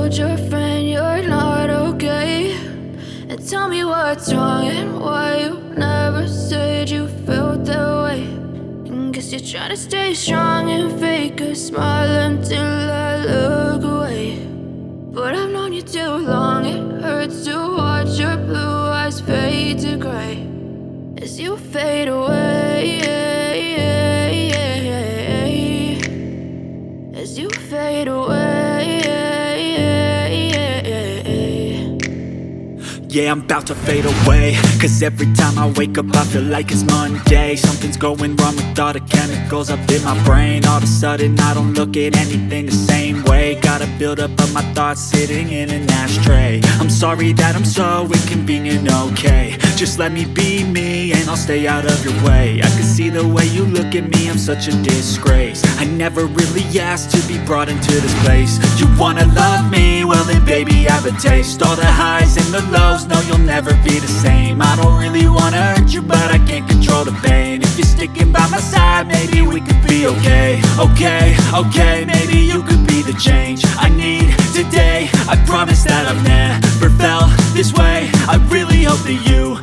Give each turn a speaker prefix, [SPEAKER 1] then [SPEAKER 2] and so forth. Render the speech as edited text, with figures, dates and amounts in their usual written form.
[SPEAKER 1] told your friend you're not okay, and tell me what's wrong and why you never said you felt that way. And guess you're trying to stay strong and fake a smile until I look away. But I've known you too long, it hurts to watch your blue eyes fade to gray as you fade away, as you fade away.
[SPEAKER 2] Yeah, I'm about to fade away, cause every time I wake up I feel like it's Monday. Something's going wrong with all the chemicals up in my brain. All of a sudden I don't look at anything the same way. Got a build up of my thoughts sitting in an ashtray. I'm sorry that I'm so inconvenient, okay. Just let me be me and I'll stay out of your way. I can see the way you look at me, I'm such a disgrace. I never really asked to be brought into this place. You wanna love me? Well then baby have a taste. All the highs and the lows, no, you'll never be the same. I don't really wanna hurt you, but I can't control the pain. If you're sticking by my side, maybe we could be okay. Okay, maybe you could be the change I need today. I promise that I've never felt this way. I really hope that you